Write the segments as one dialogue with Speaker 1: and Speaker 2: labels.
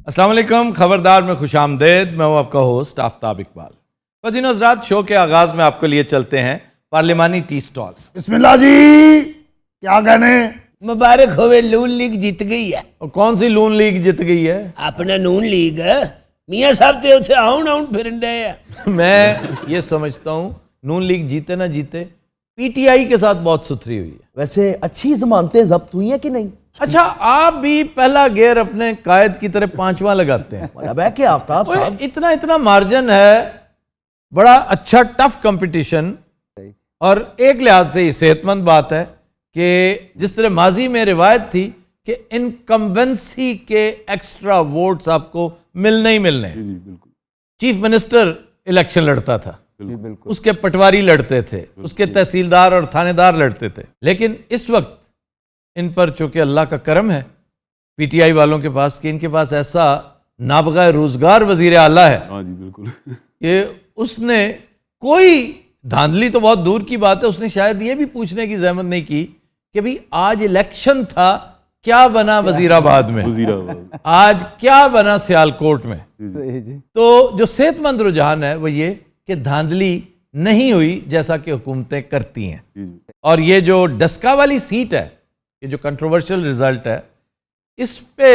Speaker 1: अस्सलाम वालेकुम, खबरदार में खुशामदेद। मैं हूं आपका होस्ट आफ्ताब इकबाल। फ़ज़ीन हज़रात, शो के आगाज़ में आपको लिए चलते हैं पार्लिमानी टी स्टॉल।
Speaker 2: बिस्मिल्लाह जी, क्या कहने?
Speaker 3: मुबारक होवे, नून लीग जीत गई है।
Speaker 1: और कौन सी नून लीग जीत गई है?
Speaker 3: अपना नून लीग मियाँ साहब ते उसे आउन फिरन रहे हैं।
Speaker 1: मैं ये समझता हूँ नून लीग जीते ना जीते, पीटीआई के साथ बहुत सुथरी हुई है।
Speaker 4: वैसे अच्छी जमानतें जब्त हुई हैं कि नहीं?
Speaker 1: अच्छा, आप भी पहला गेयर अपने कायद की तरह पांचवा लगाते हैं।
Speaker 4: मतलब है कि आफ्ताब साहब,
Speaker 1: इतना इतना मार्जिन है, बड़ा अच्छा टफ कंपटीशन, और एक लिहाज से ये सेहतमंद बात है कि जिस तरह माजी में रिवायत थी कि इनकम्बेंसी के एक्स्ट्रा वोट्स आपको मिलने ही मिलने। चीफ मिनिस्टर इलेक्शन लड़ता था, उसके पटवारी लड़ते थे, उसके तहसीलदार और थानेदार लड़ते थे। लेकिन इस वक्त इन पर चूंकि अल्लाह का करम है पीटीआई वालों के पास कि इनके पास ऐसा नाबगा रोजगार वजीर आला है।
Speaker 5: हाँ जी, बिल्कुल।
Speaker 1: कि उसने कोई धांधली तो बहुत दूर की बात है, उसने शायद ये भी पूछने की जहमत नहीं की कि भाई आज इलेक्शन था, क्या बना वजीराबाद में,
Speaker 5: वजीराबाद
Speaker 1: आज क्या बना सियालकोट में।
Speaker 4: जी।
Speaker 1: तो जो सेहतमंद रुझान है वो ये कि धांधली नहीं हुई जैसा कि हुकूमतें करती हैं। और ये जो डस्का वाली सीट है, ये जो कंट्रोवर्शियल रिजल्ट है, इस पे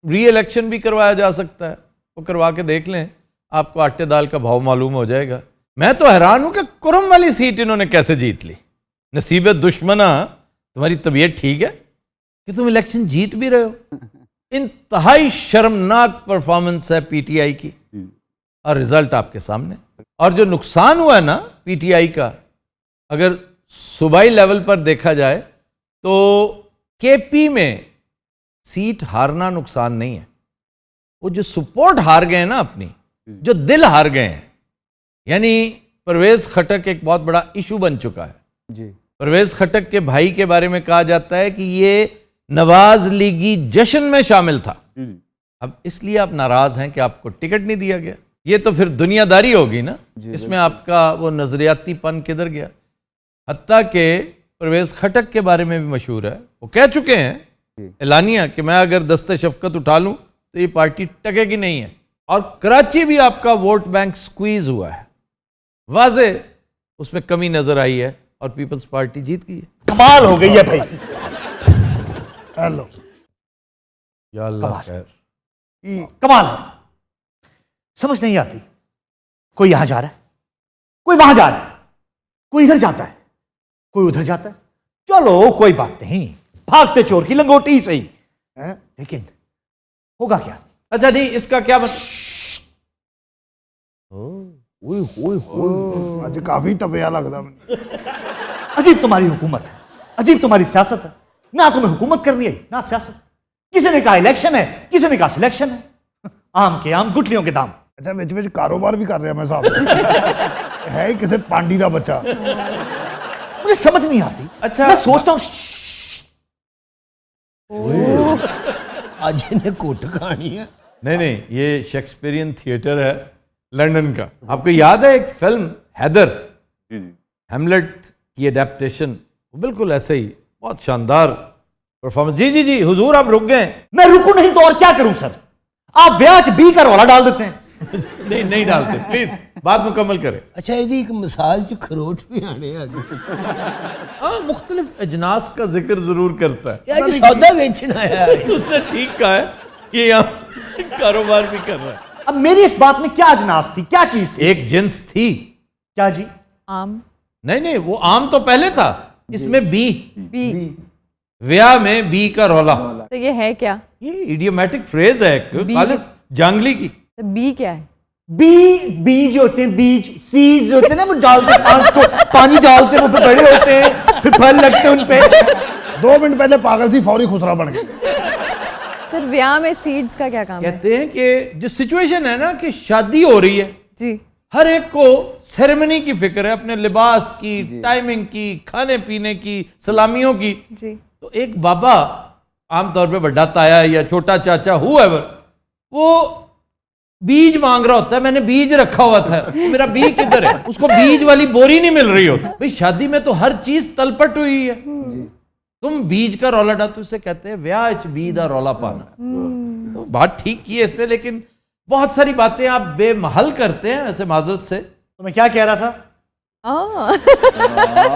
Speaker 1: री इलेक्शन भी करवाया जा सकता है। वो करवा के देख लें, आपको आटे दाल का भाव मालूम हो जाएगा। मैं तो हैरान हूं कि कुरम वाली सीट इन्होंने कैसे जीत ली। नसीब दुश्मना, तुम्हारी तबीयत ठीक है कि तुम इलेक्शन जीत भी रहे हो। इंतहाई शर्मनाक परफॉर्मेंस है पीटीआई की, और रिजल्ट आपके सामने। और जो नुकसान हुआ है ना पीटीआई का, अगर सूबाई लेवल पर देखा जाए तो केपी में सीट हारना नुकसान नहीं है, वो जो सपोर्ट हार गए ना अपनी, जो दिल हार गए हैं। यानी परवेज खटक एक बहुत बड़ा इशू बन चुका है
Speaker 4: जी।
Speaker 1: परवेज खटक के भाई के बारे में कहा जाता है कि ये नवाज लीगी जश्न में शामिल था। अब इसलिए आप नाराज हैं कि आपको टिकट नहीं दिया गया। ये तो फिर दुनियादारी होगी ना, इसमें आपका वो नजरियातीपन किधर गया। हत्ता के परवेज खटक के बारे में भी मशहूर है, वो कह चुके हैं एलानिया कि मैं अगर दस्ते शफकत उठा लूं तो ये पार्टी टकेगी नहीं है। और कराची भी आपका वोट बैंक स्क्वीज हुआ है, वाजे उसमें कमी नजर आई है, और पीपल्स पार्टी जीत गई है।
Speaker 2: कमाल हो गई है भाई। हेलो,
Speaker 1: या अल्लाह खैर।
Speaker 6: कमाल है, समझ नहीं आती। कोई यहां जा रहा है, कोई वहां जा रहा है, कोई इधर जाता है, कोई उधर जाता है। चलो कोई बात नहीं, भागते चोर की लंगोटी ही सही है, लेकिन होगा क्या?
Speaker 1: अच्छा नहीं, इसका क्या
Speaker 2: आज काफी तबेया लगता मैंने।
Speaker 6: अजीब तुम्हारी हुकूमत है, अजीब तुम्हारी सियासत है। ना तुम्हें हुकूमत करनी है ना सियासत। किसी ने कहा इलेक्शन है, किसी ने कहा सिलेक्शन है। आम के आम, गुठलियों के दाम।
Speaker 2: अच्छा, बिच बिच कारोबार भी कर रहा मैं साहब। है ही किसी पांडी का बच्चा।
Speaker 6: मुझे समझ नहीं आती।
Speaker 1: अच्छा,
Speaker 6: मैं सोचता हूं
Speaker 3: आज इन्हें कोट कहानी है।
Speaker 1: नहीं नहीं, ये शेक्सपियरियन थिएटर है लंदन का। आपको याद है एक फिल्म हैदर, हेमलेट की एडेप्टेशन, बिल्कुल ऐसे ही, बहुत शानदार परफॉर्मेंस। जी जी जी हुजूर, आप रुक गए।
Speaker 6: मैं रुकू नहीं तो और क्या करूं सर? आप व्याज बी का रौला डाल देते हैं।
Speaker 1: नहीं नहीं डालते, प्लीज बात मुकम्मल करें।
Speaker 3: अच्छा, यदि एक मिसाल च खरोट भी आने आ गए।
Speaker 1: हाँ, मुख्तलिफ अजनास का जिक्र जरूर करता है।
Speaker 3: आज सौदा बेचना है।
Speaker 1: उसने ठीक कहा है, ये यहाँ कारोबार भी कर रहा है।
Speaker 6: अब मेरी इस बात में क्या अजनास थी, क्या चीज थी?
Speaker 1: एक जिन्स थी।
Speaker 6: क्या जी?
Speaker 7: आम।
Speaker 1: नहीं नहीं, वो आम तो पहले था, इसमें बी,
Speaker 7: बी।
Speaker 1: व्या में बी का रौला।
Speaker 7: तो ये है क्या?
Speaker 1: ये इडियोमेटिक फ्रेज है एक खालिस जांगली की।
Speaker 7: तो बी क्या है?
Speaker 6: बीज होते हैं, बीज सीड्स होते हैं ना, वो डालते हैं पानी डालते हैं, वो बड़े होते हैं, फिर फल लगते हैं उन पे।
Speaker 2: 2 मिनट पहले पागल सी फौरी खुसरा बन गई।
Speaker 7: सर, व्याह में सीड्स का क्या काम है?
Speaker 1: कहते हैं कि जो सिचुएशन है ना कि शादी हो रही है,
Speaker 7: जी।
Speaker 1: हर एक को सेरेमनी की फिक्र है, अपने लिबास की, टाइमिंग की, खाने पीने की, सलामियों की।
Speaker 7: जी।
Speaker 1: तो एक बाबा, आमतौर पे बड़ा ताया या छोटा चाचा हुएवर, वो बीज मांग रहा होता है। मैंने बीज रखा हुआ था, मेरा बीज किधर है? उसको बीज वाली बोरी नहीं मिल रही होती। भाई शादी में तो हर चीज तलपट हुई है, तुम बीज का रौला डालते, उसे कहते हैं व्याह च बी दा रौला पाना। हूं, बात ठीक की है इसने, लेकिन बहुत सारी बातें आप बेमहल करते हैं वैसे माजरत से।
Speaker 6: तो मैं क्या कह रहा था?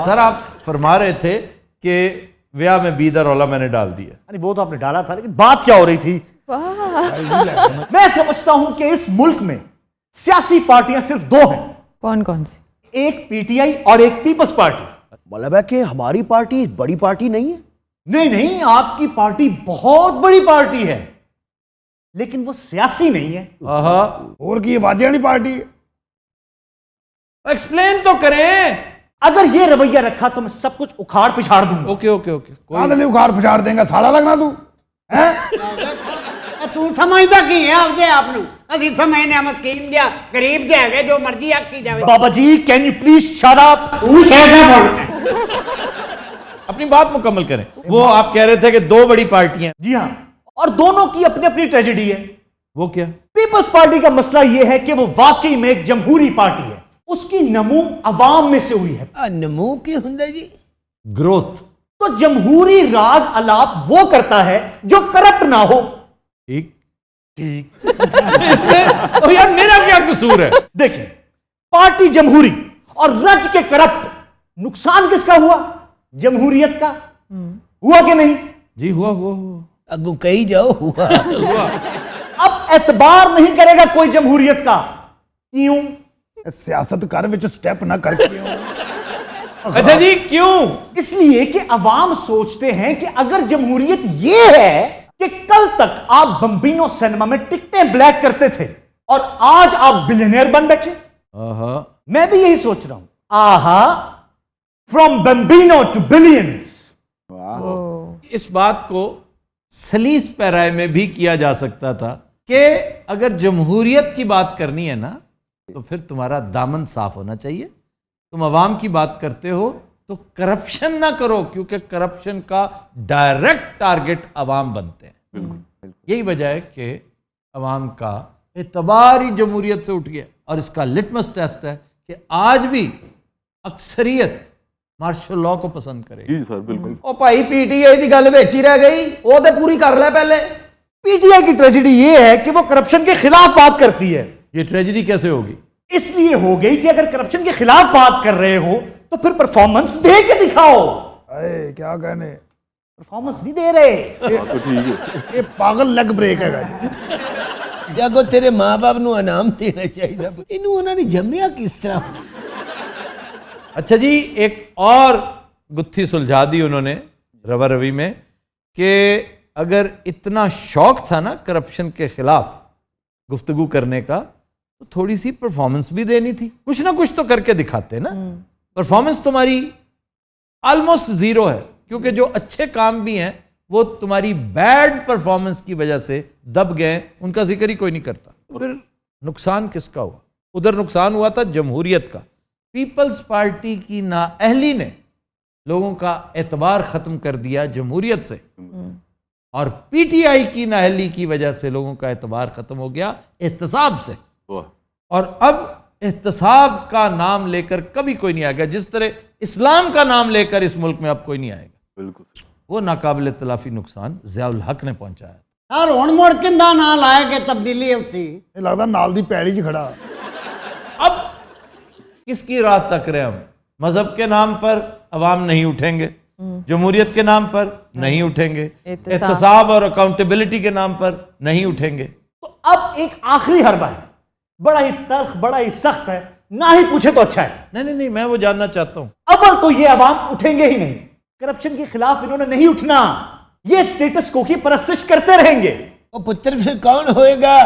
Speaker 1: सर आप फरमा रहे थे कि व्याह में बीदा रौला मैंने डाल दिया।
Speaker 6: अरे वो तो आपने डाला था, लेकिन बात क्या हो रही थी? मैं समझता हूं कि इस मुल्क में सियासी पार्टियां सिर्फ दो हैं।
Speaker 7: कौन कौन सी?
Speaker 6: एक पीटीआई और एक पीपल्स पार्टी।
Speaker 4: मतलब है कि हमारी पार्टी बड़ी पार्टी नहीं है।
Speaker 6: नहीं नहीं, आपकी पार्टी बहुत बड़ी पार्टी है, लेकिन वो सियासी नहीं है।
Speaker 1: आहा,
Speaker 2: और की आवाजें वाली पार्टी है।
Speaker 1: एक्सप्लेन तो करें।
Speaker 6: अगर ये रवैया रखा तो मैं सब कुछ उखाड़ पिछाड़ दूंगा।
Speaker 1: ओके ओके ओके,
Speaker 2: कांदली उखाड़ पछाड़ देंगे, साला लगना तू है।
Speaker 5: तू समझदा की है आपदे आप नु? ਅਸੀਂ ਸਮਝਨੇ ਆ ਸਕੀਮ ਦਿਆ ਗਰੀਬ ਦੇ ਹੈਗੇ ਜੋ ਮਰਜ਼ੀ ਆਖੀ ਜਾਵੇ।
Speaker 6: Baba ji can you please shut up?
Speaker 5: तू शट अप।
Speaker 1: अपनी बात मुकम्मल करें। वो आप कह रहे थे कि दो बड़ी पार्टियां।
Speaker 6: जी हाँ, और दोनों की अपनी अपनी ट्रेजेडी है।
Speaker 1: वो क्या?
Speaker 6: पीपल्स पार्टी का मसला यह है कि वो वाकई में एक जमहूरी पार्टी है, उसकी नमू अवाम में से हुई है।
Speaker 3: नमू की हुंदा जी?
Speaker 1: ग्रोथ।
Speaker 6: तो जमहूरी राग अलाप वो करता है जो करप्ट ना हो।
Speaker 1: ठीक ठीक इसमें और यार मेरा क्या कसूर है?
Speaker 6: देखिए, पार्टी जमहूरी और रज के करप्ट, नुकसान किसका हुआ? जमहूरियत का। हुआ कि नहीं?
Speaker 1: जी हुआ हुआ हुआ।
Speaker 3: अगू कही जाओ हुआ।
Speaker 6: अब एतबार नहीं करेगा कोई जमहूरियत का। क्यों?
Speaker 2: सियासत कर विच स्टेप ना करके।
Speaker 1: अच्छा जी, क्यों?
Speaker 6: इसलिए कि अवाम सोचते हैं कि अगर जमहूरियत ये है कि कल तक आप बम्बिनो सिनेमा में टिकटें ब्लैक करते थे और आज आप बिलियनियर बन बैठे।
Speaker 1: आहा,
Speaker 6: मैं भी यही सोच रहा हूं। आहा, फ्रॉम बम्बिनो टू बिलियंस।
Speaker 1: इस बात को सलीस पैराए में भी किया जा सकता था कि अगर जमहूरियत की बात करनी है ना, तो फिर तुम्हारा दामन साफ होना चाहिए। तुम अवाम की बात करते हो तो करप्शन ना करो, क्योंकि करप्शन का डायरेक्ट टारगेट अवाम बनते हैं। यही वजह है कि अवाम का एतबार ही जमहूरियत से उठ गया। और इसका लिटमस टेस्ट है कि आज भी अक्सरियत मार्शल लॉ को पसंद करेगी।
Speaker 8: जी सर, बिल्कुल।
Speaker 4: ओ भाई पीटीआई की गल विच ही रह गई, वो तो पूरी कर ले पहले।
Speaker 6: पीटीआई की ट्रेजेडी ये है कि वो करप्शन के खिलाफ बात करती है।
Speaker 1: ये ट्रेजेडी कैसे होगी?
Speaker 6: इसलिए हो गई कि अगर करप्शन के खिलाफ बात कर रहे हो तो फिर परफॉर्मेंस दे के दिखाओ।
Speaker 2: अरे क्या कहने,
Speaker 6: परफॉर्मेंस नहीं दे रहे।
Speaker 8: तो ठीक है।
Speaker 2: ये पागल लेग ब्रेक है।
Speaker 3: जागो तेरे मां बाप नु इनाम देना चाहिए। इनू उन्होंने जम्मिया किस तरह?
Speaker 1: अच्छा जी, एक और गुत्थी सुलझा दी उन्होंने रवा रवी में कि अगर इतना शौक था ना करप्शन के खिलाफ गुफ्तगू करने का, तो थोड़ी सी परफॉर्मेंस भी देनी थी। कुछ ना कुछ तो करके दिखाते ना। परफॉर्मेंस तुम्हारी ऑलमोस्ट जीरो है, क्योंकि जो अच्छे काम भी हैं वो तुम्हारी बैड परफॉर्मेंस की वजह से दब गए, उनका जिक्र ही कोई नहीं करता। तो फिर नुकसान किसका हुआ? उधर नुकसान हुआ था जमहूरियत का। पीपल्स पार्टी की नाअहली ने लोगों का एतबार खत्म कर दिया जमहूरियत से, और पीटीआई की नाअहली की वजह से लोगों का एतबार खत्म हो गया एहतसाब से। और अब एहतसाब का नाम लेकर कभी कोई नहीं आएगा, जिस तरह इस्लाम का नाम लेकर इस मुल्क में अब कोई नहीं आएगा।
Speaker 8: बिल्कुल।
Speaker 1: वो नाकाबिल तलाफी नुकसान ज़ियाउल हक ने पहुंचाया।
Speaker 5: यार हुण मुड़ किंदा ना लाए के तब्दीली उसी
Speaker 2: ये लगता नाल दी पैड़ी च खड़ा।
Speaker 1: अब किसकी राह तक रहे हम? मजहब के नाम पर अवाम नहीं उठेंगे, जमहूरियत के नाम पर नहीं उठेंगे, एहतसाब और अकाउंटेबिलिटी के नाम पर नहीं उठेंगे।
Speaker 6: तो अब एक आखिरी हरबा है, बड़ा ही तल्ख, बड़ा ही सख्त है, ना ही पूछे तो अच्छा है।
Speaker 1: नहीं नहीं नहीं, मैं वो जानना चाहता हूं।
Speaker 6: अव्वल तो ये अवाम उठेंगे ही नहीं। करप्शन के खिलाफ इन्होंने नहीं उठना, ये स्टेटस को की परस्तिश करते रहेंगे।
Speaker 3: ओ पुत्र फिर कौन होएगा?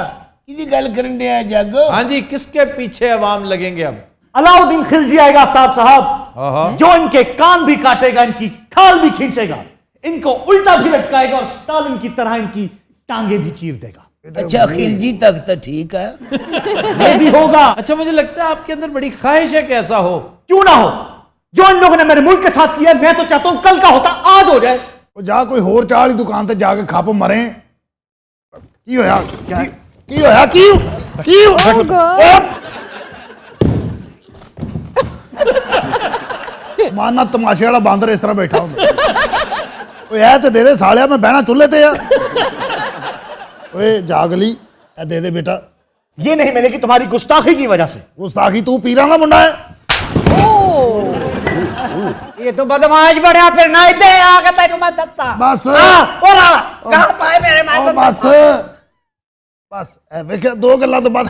Speaker 3: किसी गल करन दे जागो।
Speaker 1: हाँ जी, किसके पीछे अवाम लगेंगे अब?
Speaker 6: अलाउद्दीन खिलजी आएगा आफ्ताब साहब, जो इनके कान भी काटेगा, इनकी खाल भी खींचेगा, इनको उल्टा भी लटकाएगा और स्टालिन की तरह इनकी टांगे भी चीर देगा।
Speaker 3: अच्छा, खिलजी तक तो ठीक है।
Speaker 6: ये भी होगा।
Speaker 1: अच्छा, मुझे लगता है आपके अंदर बड़ी ख्वाहिश है कि ऐसा हो।
Speaker 6: क्यों ना हो? जो इन लोगों ने मेरे मुल्क के साथ किया, मैं तो चाहता हूं कल का होता आज हो जाए।
Speaker 2: वो जा कोई होर चाह वाली दुकान ते जाके खप मरे। की होया? की होया? माना तमाशे वाला बांदर इस तरह बैठा होंगे। ओए ऐ ते दे दे सालिया, मैं बहना चुल्हे ते आ। ओए जाग ली ए दे दे बेटा
Speaker 6: ये नहीं मिलेगी तुम्हारी गुस्ताखी की वजह से।
Speaker 2: गुस्ताखी तू पीरा ना मुंडा है
Speaker 5: ये तो बदमाश बड़ा फिर ना इधर आके तेरे मैं दत्ता
Speaker 2: बस
Speaker 5: कहां पाए मेरे मैं तो
Speaker 2: बस बस ए वेखे दो गल्लां तो बाद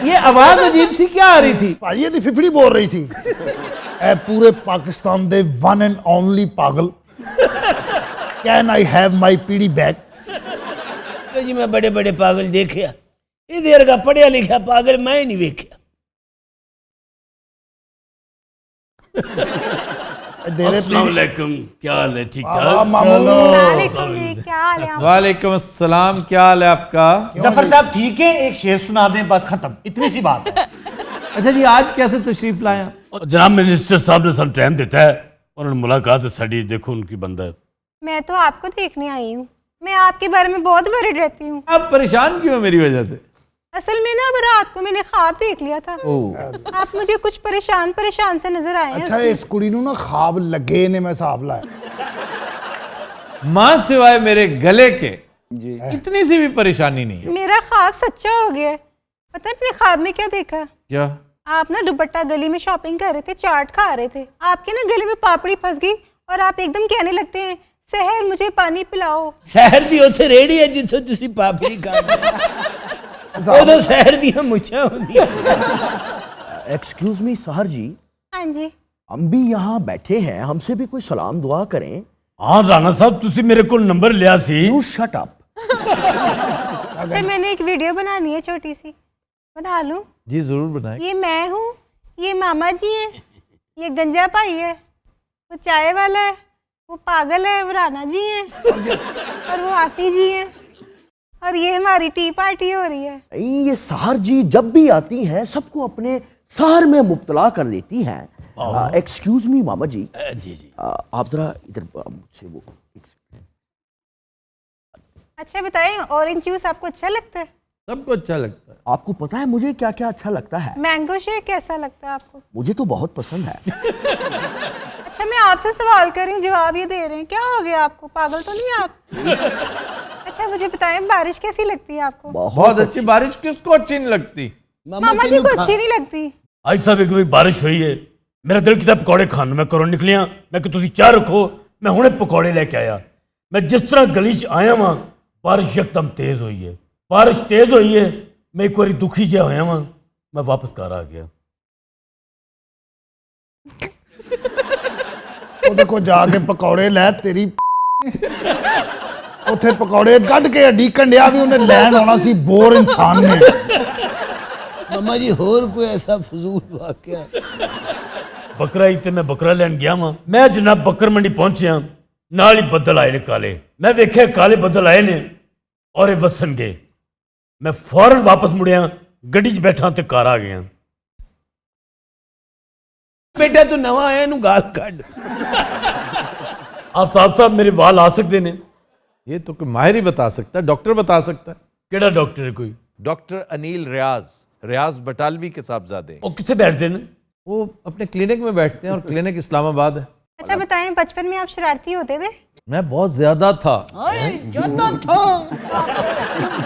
Speaker 1: ये आवाज अजीब सी क्या आ रही थी?
Speaker 2: भाई ये फिफड़ी बोल रही थी ए पूरे पाकिस्तान दे वन एंड ओनली पागल कैन आई हैव माई पीड़ी बैक
Speaker 3: जी मैं बड़े बड़े पागल देखिया इधर का पढ़िया लिखा पागल मैं नहीं वेख्या।
Speaker 8: अस्सलाम वालेकुम, क्या हाल है? ठीक ठाक?
Speaker 1: वालेकुम अस्सलाम, क्या हाल है आपका?
Speaker 6: जफर साहब ठीक है, एक शेर सुना दें बस, खत्म, इतनी सी बात है।
Speaker 1: अच्छा जी, आज कैसे तशरीफ लाया?
Speaker 8: जनाब मिनिस्टर साहब ने सब टाइम देता है, उन्होंने मुलाकात है साड़ी, देखो उनकी बंदा है।
Speaker 9: मैं तो आपको देखने आई हूँ, मैं आपके बारे में बहुत वरीड रहती हूँ।
Speaker 1: आप परेशान क्यों मेरी वजह से?
Speaker 9: असल में ना रात को मैंने ख्वाब देख लिया था। आप मुझे कुछ परेशान परेशान से नजर आए हैं।
Speaker 2: अच्छा इस कुड़ी नू ना ख्वाब लगे ने मैं हिसाब लाया।
Speaker 1: मां सिवाय मेरे गले के इतनी सी भी परेशानी नहीं है।
Speaker 9: मेरा ख्वाब सच्चा हो गया है। पता है मैंने ख्वाब में क्या देखा?
Speaker 1: क्या?
Speaker 9: आप ना दुपट्टा गली में शॉपिंग कर रहे थे, चाट खा रहे थे, आपके ना गले में पापड़ी फंस गई और आप एकदम कहने लगते हैं सहर मुझे पानी पिलाओ।
Speaker 3: शहर दी उत्थे रेड़ी है जिथों तुसी पापड़ी खांदे उदों शहर दी मुछां होंदियां।
Speaker 10: एक्सक्यूज मी सहर जी।
Speaker 9: हाँ जी।
Speaker 10: हम भी यहाँ बैठे हैं, हमसे भी कोई सलाम दुआ करें।
Speaker 8: हाँ राणा साहब तुसी मेरे को नंबर लिया सी।
Speaker 10: You shut up.
Speaker 9: अच्छा मैंने एक वीडियो बनानी है छोटी सी, बना लूं?
Speaker 1: जी जरूर बनाएं।
Speaker 9: ये मैं हूँ, ये मामा जी हैं, ये गंजा भाई है, वो चाय वाला है, वो पागल है, वो राणा जी हैं और वो आफी जी हैं और ये हमारी टी पार्टी हो रही है।
Speaker 10: ये सहर जी जब भी आती हैं सबको अपने सहर में मुब्तला कर देती हैं। एक्सक्यूज मी मामा जी।
Speaker 8: जी जी
Speaker 10: आप जरा इधर मुझसे वो।
Speaker 9: अच्छा बताएं, ऑरेंज जूस आपको अच्छा लगता है?
Speaker 1: सबको अच्छा लगता है।
Speaker 10: आपको पता है मुझे क्या क्या अच्छा लगता है?
Speaker 9: मैंगो शेक कैसा लगता है आपको?
Speaker 10: मुझे तो बहुत पसंद है।
Speaker 9: अच्छा मैं आपसे सवाल कर रही हूँ, जवाब ये दे रहे हैं, क्या हो गया आपको? पागल तो नहीं आप? अच्छा मुझे बताएं, बारिश कैसी लगती है आपको?
Speaker 1: बहुत अच्छी। बारिश किसको अच्छी नहीं लगती?
Speaker 9: मामा जी को अच्छी नहीं लगती।
Speaker 8: आज साहब एक बार बारिश हुई है, मेरा दिल किता पकौड़े खान मैं करो निकलिया, मैं कि तुसी चाह रखो, मैं हुणे पकौड़े लेके आया। मैं जिस तरह गली च आया वहां बारिश एकदम तेज हुई है, बारिश तेज हुई है, मैं एक बार दुखी जिहा होया वहां, मैं वापस घर आ गया।
Speaker 2: ਉਹਦੇ ਕੋ ਜਾ ਕੇ ਪਕੌੜੇ ਲੈ ਤੇਰੀ ਉੱਥੇ ਪਕੌੜੇ ਕੱਢ ਕੇ ਢੀਕਣ ਡਿਆ ਵੀ ਉਹਨੇ ਲੈਣ ਆਉਣਾ ਸੀ ਬੋਰ ਇਨਸਾਨ ਨੇ।
Speaker 3: मम्मा जी होर कोई ऐसा फजूल वाकया?
Speaker 8: बकरा ही ते मैं बकरा लैन गया वहां, मैं जनाब बकर मंडी पहुंचया, नाल ही बदल आए ने काले, मैं वेख्या काले बदल आए ने और ये वसन गए। मैं फौरन वापस मुड़िया, गड्डी च बैठा ते घर आ गया।
Speaker 3: बेटा तू नवा आया नू गाल कड।
Speaker 8: आफ्ताब साहब मेरे वाल आ सकते ने?
Speaker 1: ये तो कोई माहिर ही बता सकता है, डॉक्टर बता सकता है।
Speaker 8: केड़ा डॉक्टर है कोई?
Speaker 1: डॉक्टर अनिल रियाज बटालवी के साहबजादे।
Speaker 8: वो किथे बैठते हैं?
Speaker 1: वो अपने क्लिनिक में बैठते हैं और क्लिनिक इस्लामाबाद है।
Speaker 9: अच्छा बताएं, बचपन में आप शरारती होते थे?
Speaker 1: मैं बहुत ज्यादा था।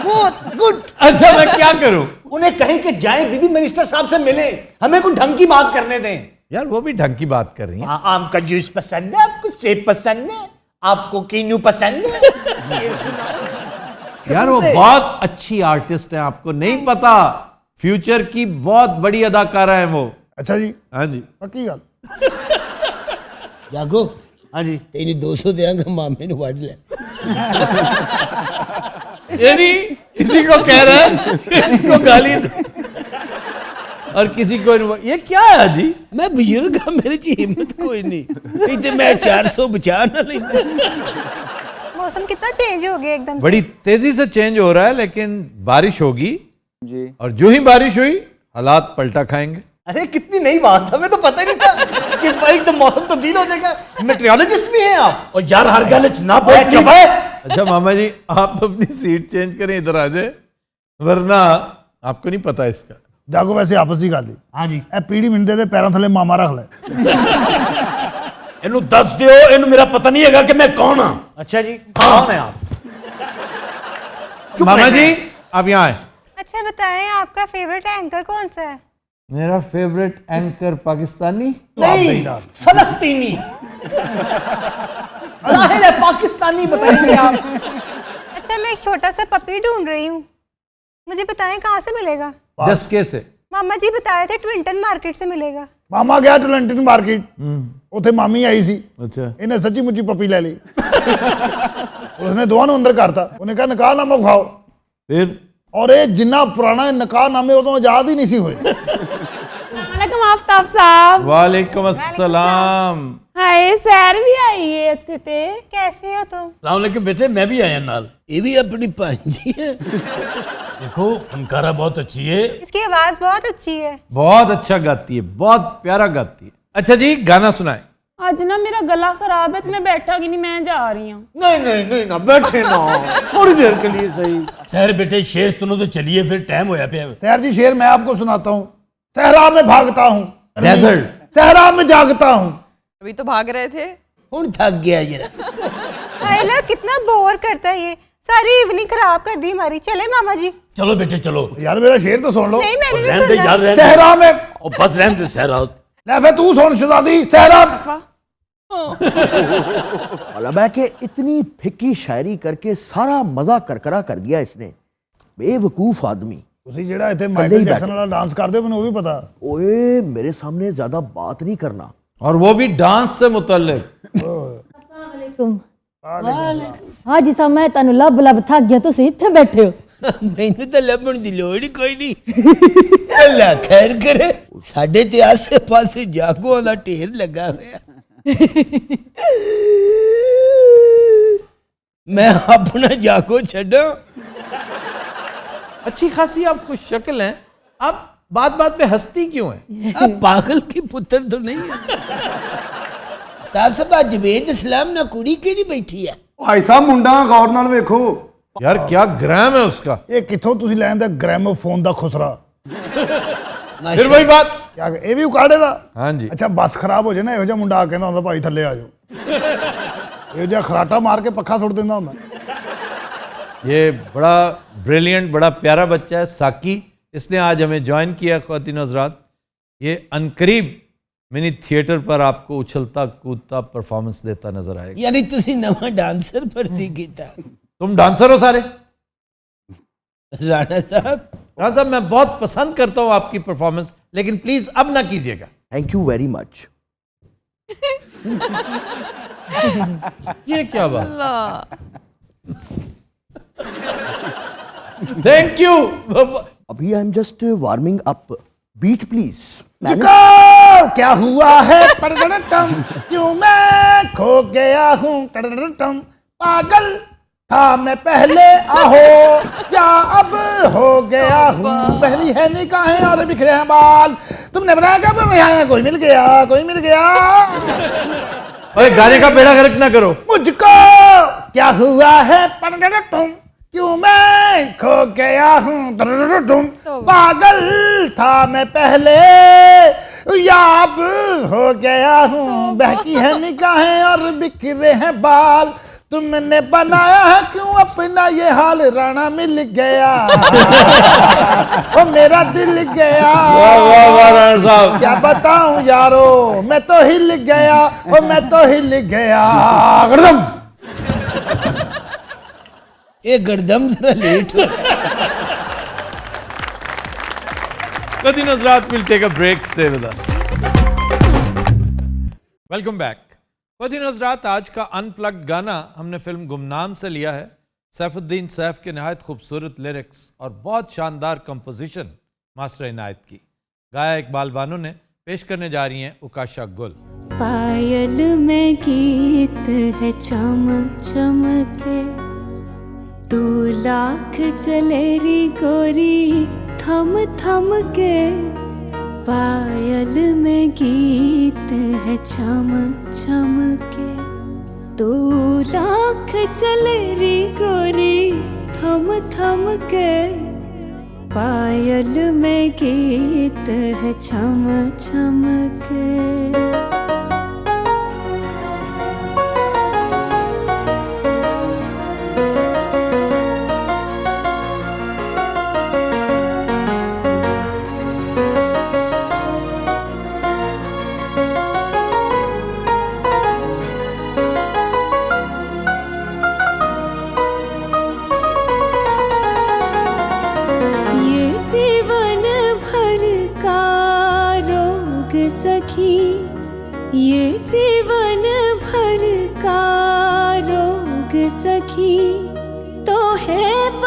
Speaker 6: बहुत गुड।
Speaker 1: अच्छा मैं क्या करूं?
Speaker 6: उन्हें कहें कि जाएं बीबी मिनिस्टर साहब से मिले, हमें कुछ ढंग की बात करने दें।
Speaker 1: यार वो भी ढंग की बात कर रही हैं।
Speaker 6: आम का जूस पसंद है आपको? सेब पसंद है आपको? कीनू पसंद है? ये सुनाओ।
Speaker 1: यार वो बहुत अच्छी आर्टिस्ट है, आपको नहीं पता, फ्यूचर की बहुत बड़ी अदाकारा है वो।
Speaker 2: अच्छा जी।
Speaker 1: हाँ जी
Speaker 2: पक्की गल।
Speaker 3: जागो।
Speaker 6: हाँ जी।
Speaker 3: तेरी 200 देंगा मामे नू वड ले।
Speaker 1: यानी किसी को कह रहा है इसको गाली दो और किसी को ये क्या है जी?
Speaker 3: मैं बुजुर्ग हाँ, मेरे ची हिम्मत कोई नहीं, नहीं तो मैं 400 बचा ना लेंदा।
Speaker 9: मौसम कितना चेंज हो गया एकदम से।
Speaker 1: बड़ी तेजी से चेंज हो रहा है, लेकिन बारिश होगी जी, और जो ही बारिश हुई हालात पलटा खाएंगे।
Speaker 6: अरे कितनी नई बात, हमें तो पता ही नहीं था कि एकदम मौसम तब्दील हो जाएगा। मेट्रियोलॉजिस्ट भी हैं आप?
Speaker 8: और यार हर गल च ना बोल।
Speaker 6: चुप है।
Speaker 1: अच्छा मामा जी आप अपनी सीट चेंज करें, इधर आ जाए, वरना आपको नहीं पता इसका।
Speaker 2: जागो वैसे आपस की गल।
Speaker 6: हाँ जी।
Speaker 2: ए पीड़ी मिंदे दे पैरों थले मामा रख ले।
Speaker 8: इनू दस दियो, इनू मेरा पता नहीं हैगा कि मैं कौन हाँ।
Speaker 6: अच्छा जी, कौन है आप?
Speaker 1: मामा जी आप यहाँ आए।
Speaker 9: अच्छा बताएं आपका फेवरेट एंकर कौन सा है?
Speaker 1: मेरा फेवरेट एंकर पाकिस्तानी
Speaker 6: नहीं, फलस्तीनी। जाहिर है पाकिस्तानी बताएंगे आप।
Speaker 9: अच्छा मैं एक छोटा सा पपी ढूंढ रही हूँ, मुझे बताएं कहाँ से मिलेगा?
Speaker 1: डस्के से।
Speaker 9: मामा जी बताए थे ट्विंटन मार्केट से मिलेगा।
Speaker 2: मामा गया टलेंटन मार्केट, उथे मामी आई सी,
Speaker 1: अच्छा
Speaker 2: इन्हें सच्ची मुच्ची पपी ले ली। उसने दोवां नूं अंदर करता, उन्हें कहा निकाहनामा खाओ।
Speaker 1: फिर
Speaker 2: और ये जिन्ना पुराना निकाहनामे उदों आजाद ही नहीं सी हुए।
Speaker 7: वालेकुम आफ्ताब साहब।
Speaker 1: वालेकुम अस्सलाम।
Speaker 7: हाय सैर भी आई है इत्थे ते।
Speaker 9: कैसे हो तुम?
Speaker 8: सलामकुम बेटे, मैं भी आया नाल।
Speaker 3: ये भी अपनी भांजी है।
Speaker 8: देखो फनकारा बहुत अच्छी है।
Speaker 9: इसकी आवाज बहुत अच्छी है।
Speaker 1: बहुत अच्छा गाती है, बहुत प्यारा गाती है। अच्छा जी गाना सुनाए।
Speaker 7: आज ना मेरा गला खराब है तो मैं बैठागी नहीं, मैं जा रही हूँ।
Speaker 6: नहीं ना बैठे ना, थोड़ी देर के लिए सही।
Speaker 8: सैर बेटे शेर सुनो तो चलिए, फिर टाइम होया पे।
Speaker 2: सहर जी शेर मैं आपको सुनाता हूँ। सहरा में भागता हूँ,
Speaker 1: डेजर्ट।
Speaker 2: सहरा में जागता हूँ।
Speaker 7: अभी तो भाग रहे थे।
Speaker 3: हुन थक गया जरा।
Speaker 9: आयला कितना बोर करता है ये, सारी इवनिंग खराब कर दी हमारी। चले मामा जी।
Speaker 8: चलो बेटे चलो।
Speaker 2: यार मेरा शेर तो सुन लो।
Speaker 9: नहीं मैंने
Speaker 8: रहने
Speaker 9: नहीं
Speaker 8: दे
Speaker 9: सुनना।
Speaker 8: यार, रहने दे।
Speaker 2: सहरा में
Speaker 8: और बस रहने दे सहरा।
Speaker 2: ले फिर तू सुन शहजादी। सहरा
Speaker 10: मतलब है कि इतनी फिक्की शायरी करके सारा मजा करकरा कर दिया इसने। बेवकूफ आदमी।
Speaker 2: ਤੁਸੀਂ ਜਿਹੜਾ ਇੱਥੇ ਮਾਈਕਲ ਜੈਕਸਨ ਵਾਲਾ डांस ਕਰਦੇ ਹੋ, ਮੈਨੂੰ ਉਹ भी पता।
Speaker 10: ओए मेरे सामने ज्यादा बात नहीं करना।
Speaker 1: और वो भी डांस से मुतल्लिक।
Speaker 7: हाजी साहब मैं ਤੁਹਾਨੂੰ ਲੱਭ ਲੱਭ ਥੱਕ ਗਿਆ, ਤੁਸੀਂ ਇੱਥੇ ਬੈਠੇ ਹੋ।
Speaker 3: ਮੈਨੂੰ ਤਾਂ ਲੱਭਣ ਦੀ ਲੋੜ ਹੀ ਕੋਈ ਨਹੀਂ। ਅੱਲਾ ਖੈਰ ਕਰੇ, ਸਾਡੇ ਤੇ ਆਸੇ ਪਾਸੇ ਜਾਗੋਆਂ ਦਾ ਢੇਰ ਲੱਗਾ ਹੋਇਆ। मैं अपना जागो छड़ो।
Speaker 1: अच्छी खासी आपको शक्ल है, आप बात बात में हंसती क्यों है?
Speaker 3: अब पागल की पुत्र तो नहीं है। ताब सब जवेद इस्लाम ना कुड़ी केड़ी बैठी है।
Speaker 2: भाई साहब मुंडा गौर नाल वेखो
Speaker 1: यार क्या ग्राम है उसका।
Speaker 2: ये किथों तुसी लैंदा ग्रामोफोन दा खुसरा।
Speaker 1: फिर वही बात
Speaker 2: क्या ये भी उकाड़े दा।
Speaker 1: हाँ जी।
Speaker 2: अच्छा बस खराब हो जाए ना, ਇਹੋ ਜਿਹਾ ਮੁੰਡਾ ਆ ਕਹਿੰਦਾ ਹੁੰਦਾ ਭਾਈ ਥੱਲੇ ਆ ਜਾਓ। ਇਹੋ ਜਿਹਾ ਖਰਾਟਾ ਮਾਰ ਕੇ ਪੱਖਾ ਸੁੱਟ ਦਿੰਦਾ ਹੁੰਦਾ।
Speaker 1: ये बड़ा ब्रिलियंट, बड़ा प्यारा बच्चा है साकी। इसने आज हमें ज्वाइन किया। ख्वातीन हज़रात, ये अनकरीब मिनी थिएटर पर आपको उछलता कूदता परफॉर्मेंस देता नजर आएगा।
Speaker 3: यानी तुसी नवा डांसर भर्ती कीता।
Speaker 1: तुम डांसर हो सारे?
Speaker 3: राणा साहब,
Speaker 1: राणा साहब मैं बहुत पसंद करता हूँ आपकी परफॉर्मेंस, लेकिन प्लीज अब ना कीजिएगा।
Speaker 10: Thank you very much.
Speaker 1: ये क्या बात? Thank you.
Speaker 10: अभी I am just warming up. Beat please.
Speaker 2: क्या हुआ है पड़गड़टम, क्यों मैं खो गया हूँ टड़टम। पागल था मैं पहले आहो, या अब हो गया हूँ। पहली है निगाहें और बिखरे हैं बाल, तुमने बनाया क्या बनाया? कोई मिल गया, कोई मिल गया।
Speaker 1: अरे गाने का बेड़ा गर्क ना करो।
Speaker 2: मुझको क्या हुआ है पड़गड़टम, क्यों मैं खो गया हूँ टड़टम। पागल था मैं पहले, या अब हो गया हूँ। बहकी है निगाहें और बिखरे हैं बाल, तुमने बनाया है क्यों अपना ये हाल। राणा मिल गया ओ मेरा दिल गया।
Speaker 1: वाह वाह वाह राणा साहब।
Speaker 2: क्या बताऊं यारो, मैं तो हिल गया, ओ मैं तो हिल गया। गर्दम
Speaker 3: ये गर्दम जरा लेट हो।
Speaker 1: ख्वातीन हज़रात, we'll take a break. Stay with us. Welcome back. ख्वातीन हज़रात, आज का अनप्लग्ड गाना हमने फिल्म गुमनाम से लिया है। सैफुद्दीन सैफ के नहायत खूबसूरत लिरिक्स और बहुत शानदार कंपोजिशन मास्टर इनायत की, गाया इकबाल बानो ने। पेश करने जा रही हैं उकाशा गुल।
Speaker 11: पायल में गीत है चम चम के, 2 लाख चलेरी गोरी थम थम के। पायल में गीत है छम छम के, 2 लाख चलेरी गोरी थम थम के। पायल में गीत है छम छम के।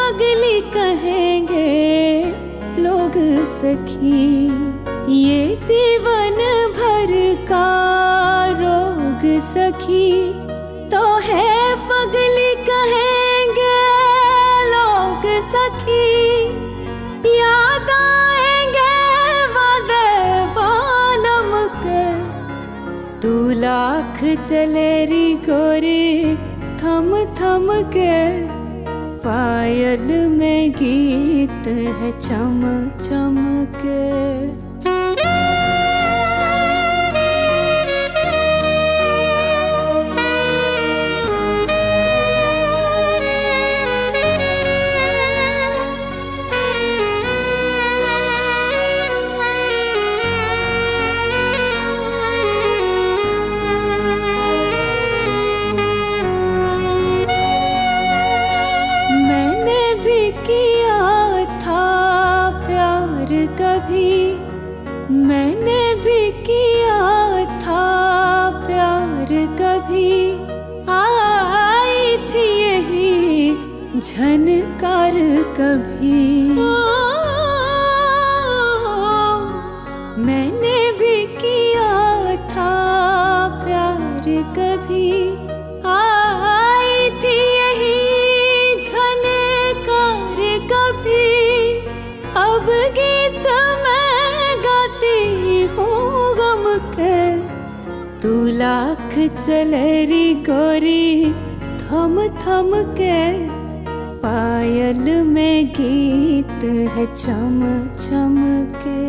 Speaker 11: पगली कहेंगे लोग सखी, ये जीवन भर का रोग सखी, तो है पगली कहेंगे लोग सखी, याद आएंगे वादे वालम के, तू लाख चले री गोरी थम थम के, पायल में गीत है चम चम के। मैंने भी किया था प्यार कभी, आई थी यही झनकार कभी, मैंने भी किया था प्यार कभी, आई थी यही झनकार कभी, अब गीत मैं गाती हूँ गम के, तू लाख चले री गोरी थम थम के, पायल में गीत है चम चम के।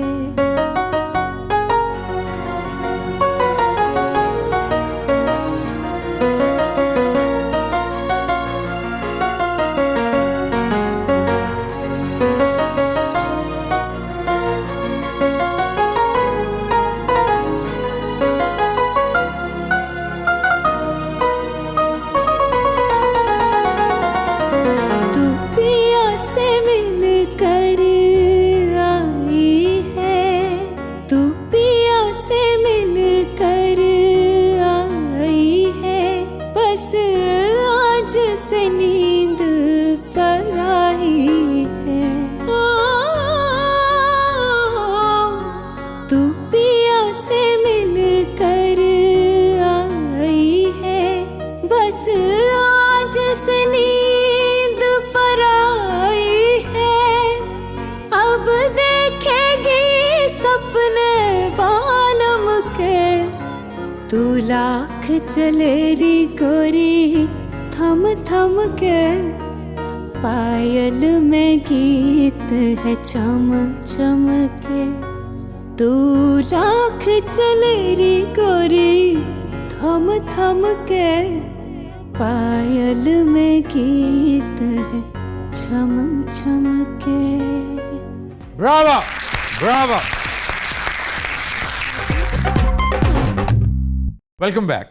Speaker 11: लाख चले री गोरी थम थम के, पायल में गीत है चम चम के, तू लाख चले री गोरी थम थम के, पायल में गीत है चम चम के।
Speaker 1: Bravo Bravo. वेलकम बैक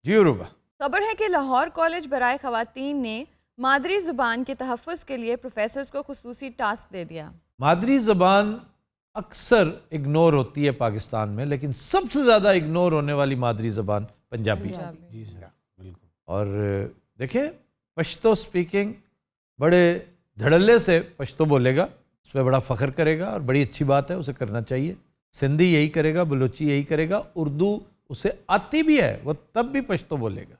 Speaker 1: जी उरूबा।
Speaker 12: खबर है कि लाहौर कॉलेज बराए ख़वातीन ने मादरी ज़ुबान के तहफ़्फ़ुज़ के लिए प्रोफेसर्स को खुसूसी टास्क दे दिया।
Speaker 1: मादरी ज़बान अक्सर इग्नोर होती है पाकिस्तान में, लेकिन सबसे ज़्यादा इग्नोर होने वाली मादरी ज़बान पंजाबी है। और देखें, पश्तो स्पीकिंग बड़े धड़ल्ले से पश्तो बोलेगा, उस पर बड़ा फ़ख्र करेगा और बड़ी अच्छी बात है, उसे करना चाहिए। सिंधी यही करेगा, बलोची यही करेगा, उर्दू उसे आती भी है, वो तब भी पश्तो बोलेगा।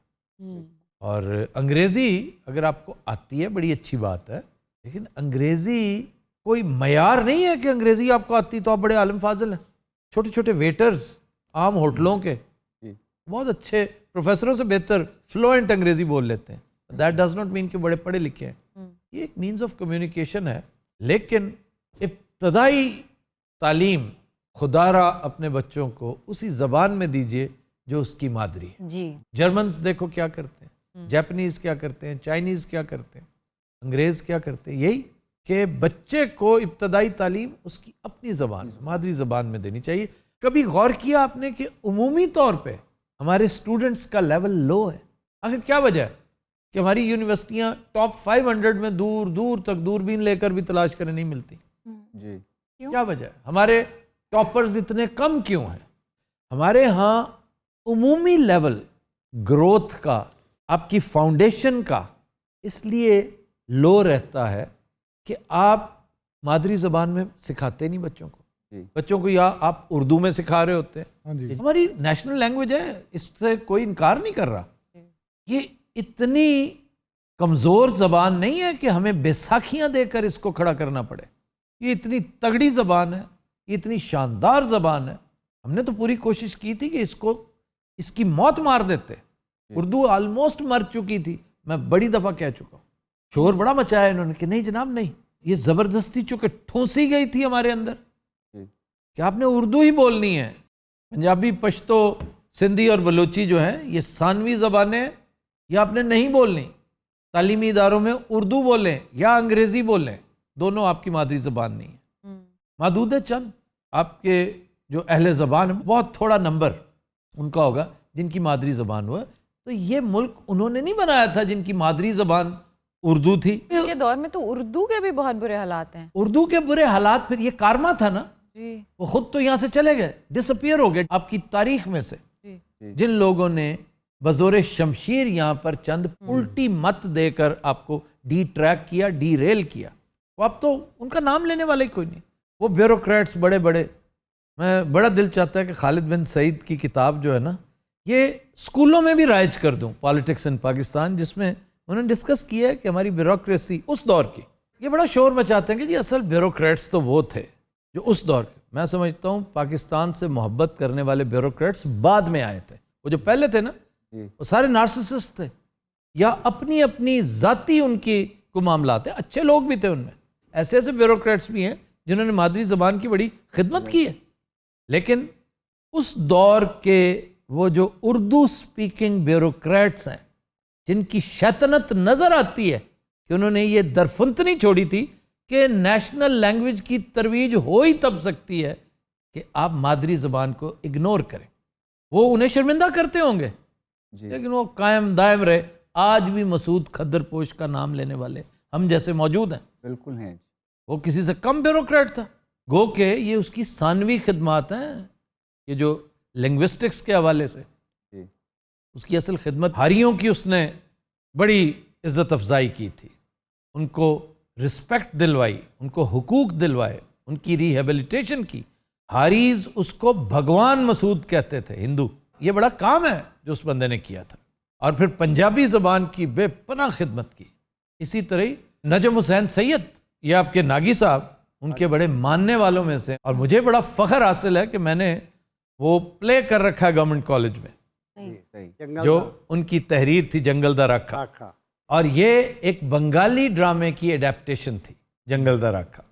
Speaker 1: और अंग्रेज़ी अगर आपको आती है बड़ी अच्छी बात है, लेकिन अंग्रेज़ी कोई मयार नहीं है कि अंग्रेज़ी आपको आती तो आप बड़े आलम फाजिल हैं। छोटे छोटे वेटर्स आम होटलों के बहुत अच्छे प्रोफेसरों से बेहतर फ्लुएंट अंग्रेज़ी बोल लेते हैं। दैट डज नॉट मीन कि बड़े पढ़े लिखे हैं। ये एक मीन्स ऑफ कम्युनिकेशन है, लेकिन इब्तदाई तालीम खुदारा अपने बच्चों को उसी ज़बान में दीजिए जो उसकी मादरी है।
Speaker 12: जी।
Speaker 1: जर्मन्स देखो क्या करते हैं, जापानीज़ क्या करते हैं, चाइनीज़ क्या करते हैं, अंग्रेज़ क्या करते हैं, यही कि बच्चे को इब्तदाई तालीम उसकी अपनी ज़बान मादरी ज़बान में देनी चाहिए। कभी गौर किया आपने कि उमूमी तौर पे हमारे स्टूडेंट्स का लेवल लो है? आखिर क्या वजह है कि हमारी यूनिवर्सिटियाँ टॉप 500 में दूर दूर तक दूरबीन लेकर भी तलाश करें नहीं मिलती? जी, क्या वजह है? हमारे टॉपर्स इतने कम क्यों हैं? हमारे यहाँ उमूमी लेवल ग्रोथ का, आपकी फाउंडेशन का इसलिए लो रहता है कि आप मादरी ज़बान में सिखाते नहीं बच्चों को, बच्चों को या आप उर्दू में सिखा रहे होते हैं। हमारी नेशनल लैंग्वेज है, इससे कोई इनकार नहीं कर रहा। ये इतनी कमज़ोर ज़बान नहीं है कि हमें बैसाखियाँ देकर इसको खड़ा करना पड़े। ये इतनी तगड़ी ज़बान है, ये इतनी शानदार ज़बान है। हमने तो पूरी कोशिश की थी कि इसकी मौत मार देते। उर्दू ऑलमोस्ट मर चुकी थी, मैं बड़ी दफ़ा कह चुका हूँ। शोर बड़ा मचाया इन्होंने कि नहीं जनाब नहीं, ये ज़बरदस्ती चूँकि ठूंसी गई थी हमारे अंदर कि आपने उर्दू ही बोलनी है। पंजाबी, पश्तो, सिंधी और बलोची जो हैं ये सानवी ज़बानें, ये आपने नहीं बोलनी। तालीमी इदारों में उर्दू बोलें या अंग्रेज़ी बोलें, दोनों आपकी मादरी ज़बान नहीं है। मादूद चंद आपके जो अहले ज़बान है, बहुत थोड़ा नंबर उनका होगा जिनकी मादरी ज़बान हुआ। तो ये मुल्क उन्होंने नहीं बनाया था जिनकी मादरी ज़बान उर्दू थी।
Speaker 12: इसके दौर में तो उर्दू के भी बहुत बुरे हालात हैं।
Speaker 1: उर्दू के बुरे हालात, फिर ये कारमा था ना
Speaker 12: जी,
Speaker 1: वो खुद तो यहाँ से चले गए, डिसअपियर हो गए आपकी तारीख में से। जिन लोगों ने बज़ोर शमशीर यहाँ पर चंद उल्टी मत देकर आपको डी ट्रैक किया, डी रेल किया, वो अब तो उनका नाम लेने वाला ही कोई नहीं। वो ब्यूरोक्रेट्स बड़े बड़े, मैं बड़ा दिल चाहता है कि खालिद बिन सईद की किताब जो है ना, ये स्कूलों में भी राइज कर दूं, पॉलिटिक्स इन पाकिस्तान, जिसमें उन्होंने डिस्कस किया है कि हमारी ब्यूरोक्रेसी उस दौर की। ये बड़ा शोर मचाते हैं कि जी असल ब्यूरोक्रेट्स तो वो थे जो उस दौर के। मैं समझता हूँ पाकिस्तान से मोहब्बत करने वाले ब्यूरोक्रेट्स बाद में आए थे। वो जो पहले थे ना, वो सारे नार्सिसिस्ट थे या अपनी अपनी ज़ाती उनकी को मामलात है। अच्छे लोग भी थे उनमें, ऐसे ऐसे ब्यूरोक्रेट्स भी हैं जिन्होंने मादरी ज़बान की बड़ी खिदमत की है। लेकिन उस दौर के वो जो उर्दू स्पीकिंग ब्यूरोक्रेट्स हैं, जिनकी शैतानत नज़र आती है कि उन्होंने ये दरफुंतनी छोड़ी थी कि नेशनल लैंग्वेज की तरवीज हो ही तब सकती है कि आप मादरी ज़बान को इग्नोर करें। वो उन्हें शर्मिंदा करते होंगे, लेकिन वो कायम दायम रहे। आज भी मसूद खद्दरपोश का नाम लेने वाले हम जैसे मौजूद हैं।
Speaker 13: बिल्कुल हैं।
Speaker 1: वो किसी से कम ब्यूरोक्रेट था। गो के ये उसकी सानवी खिदमात हैं, ये जो लिंग्विस्टिक्स के हवाले से उसकी असल खिदमत हारियों की उसने बड़ी इज़्ज़त अफजाई की थी, उनको रिस्पेक्ट दिलवाई, उनको हुकूक दिलवाए, उनकी रिहेबिलिटेशन की। हारीज उसको भगवान मसूद कहते थे, हिंदू। ये बड़ा काम है जो उस बंदे ने किया था। और फिर पंजाबी ज़बान की बेपनाह खिदमत की। इसी तरह नजम हुसैन सैयद, ये आपके नागी साहब, उनके बड़े मानने वालों में से। और मुझे बड़ा फ़ख्र हासिल है कि मैंने वो प्ले कर रखा है गवर्नमेंट कॉलेज में, जो उनकी तहरीर थी जंगल दा राखा। और ये एक बंगाली ड्रामे की एडेप्टेशन थी, जंगल दा राखा।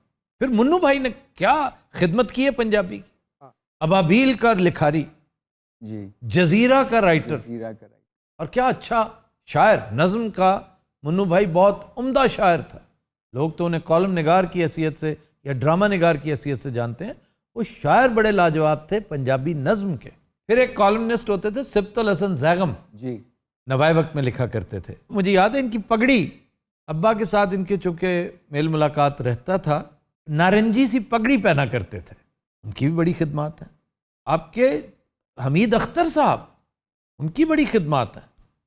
Speaker 1: फिर मुन्नू भाई ने क्या खिदमत की है पंजाबी की। अबाबील का लिखारी, जजीरा का राइटर, और क्या अच्छा शायर, नज़म का मुन्नू भाई बहुत उम्दा शायर था। लोग तो उन्हें कॉलम निगार की हैसियत से या ड्रामा निगार की हैसियत से जानते हैं। वो शायर बड़े लाजवाब थे पंजाबी नज़म के। फिर एक कॉलमनिस्ट होते थे सिब्तुल हसन ज़ैगम जी, नवाए वक्त में लिखा करते थे। मुझे याद है इनकी पगड़ी, अब्बा के साथ इनके चूँकि मेल मुलाकात रहता था, नारंगी सी पगड़ी पहना करते थे। उनकी भी बड़ी खिदमत है। आपके हमीद अख्तर साहब, उनकी बड़ी खिदमत है।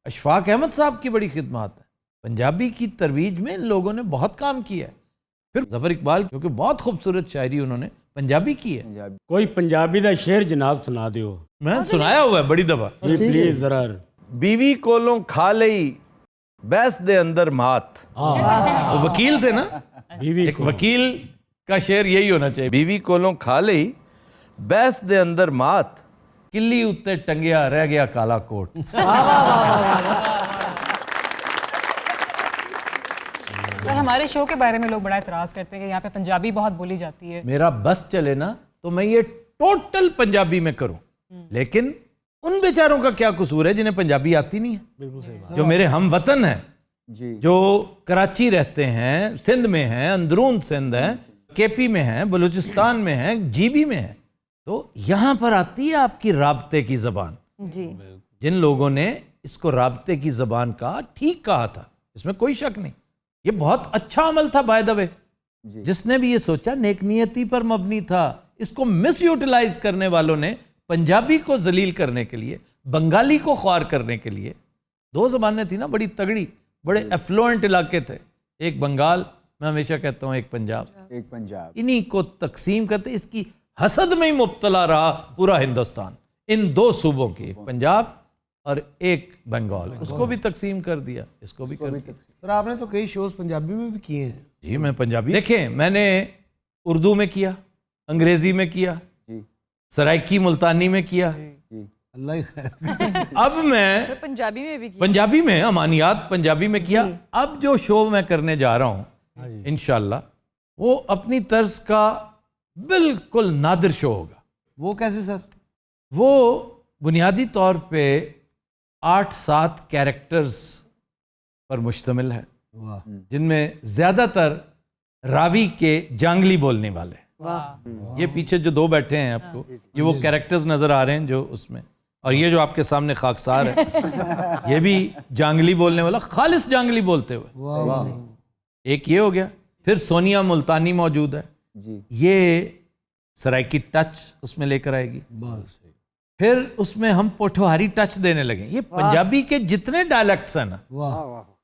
Speaker 1: अशफाक अहमद साहब की बड़ी खिदमत है। पंजाबी की तरवीज में इन लोगों ने बहुत काम किया है। फिर ज़फ़र इकबाल, क्योंकि बहुत खूबसूरत शायरी उन्होंने पंजाबी की है।
Speaker 8: कोई पंजाबी का शेर जनाब सुना दो।
Speaker 1: मैं सुनाया हुआ है बड़ी दफ़ा।
Speaker 8: प्लीज जरा।
Speaker 1: बीवी कोलों खा लई बैस दे अंदर मात। वो वकील थे ना, एक वकील का शेर यही होना चाहिए। बीवी कोलों खा लई बैस दे अंदर मात, किली उत्ते टंगिया रह गया काला कोट।
Speaker 14: हमारे शो के बारे में लोग बड़ा एतराज़ करते हैं कि यहाँ पे पंजाबी बहुत बोली जाती है।
Speaker 1: मेरा बस चले ना तो मैं ये टोटल पंजाबी में करूं, लेकिन उन बेचारों का क्या कसूर है जिन्हें पंजाबी आती नहीं है। बिल्कुल सही बात। जो मेरे हम वतन हैं, जो कराची रहते हैं, सिंध में हैं, अंदरून सिंध हैं, केपी में हैं, बलूचिस्तान में हैं, जीबी में हैं, तो यहाँ पर आती है आपकी राब्ते की ज़बान। जिन लोगों ने इसको राब्ते की ज़बान का ठीक कहा था, इसमें कोई शक नहीं। ये बहुत अच्छा अमल था बाय द वे। जिसने भी ये सोचा नेकनियती पर मबनी था। इसको मिस यूटिलाइज करने वालों ने पंजाबी को जलील करने के लिए, बंगाली को ख्वार करने के लिए, दो ज़बानें थी ना बड़ी तगड़ी, बड़े एफ्लुएंट इलाके थे। एक बंगाल, मैं हमेशा कहता हूँ एक पंजाब,
Speaker 13: एक पंजाब,
Speaker 1: इन्हीं को तकसीम करते, इसकी हसद में ही मुब्तला रहा पूरा हिंदुस्तान, इन दो सूबों की, एक पंजाब और एक बंगाल, उसको भी तकसीम कर दिया, इसको भी कर दिया।
Speaker 3: सर आपने तो कई शोज पंजाबी में भी किए हैं।
Speaker 1: जी मैं पंजाबी, देखें मैंने उर्दू में किया, अंग्रेजी में किया, सराइकी मुल्तानी में किया,
Speaker 3: अल्लाह ही खैर।
Speaker 1: अब मैं
Speaker 12: सर पंजाबी में भी किया।
Speaker 1: पंजाबी में अमानियात पंजाबी में किया। अब जो शो मैं करने जा रहा हूँ इंशाल्लाह वो अपनी तर्ज का बिल्कुल नादिर शो होगा।
Speaker 3: वो कैसे सर?
Speaker 1: वो बुनियादी तौर पे 8-7 कैरेक्टर्स पर मुश्तमिल है, जिनमें ज्यादातर रावी के जांगली बोलने वाले। ये पीछे जो दो बैठे हैं आपको, ये वो कैरेक्टर्स नजर आ रहे हैं जो उसमें, और ये जो आपके सामने खाकसार है ये भी जांगली बोलने वाला, खालिस जांगली बोलते हुए। एक ये हो गया। फिर सोनिया मुल्तानी मौजूद है, ये सराइकी टच उसमें लेकर आएगी। फिर उसमें हम पोठोहारी टच देने लगे। ये पंजाबी के जितने डायलेक्ट्स हैं ना,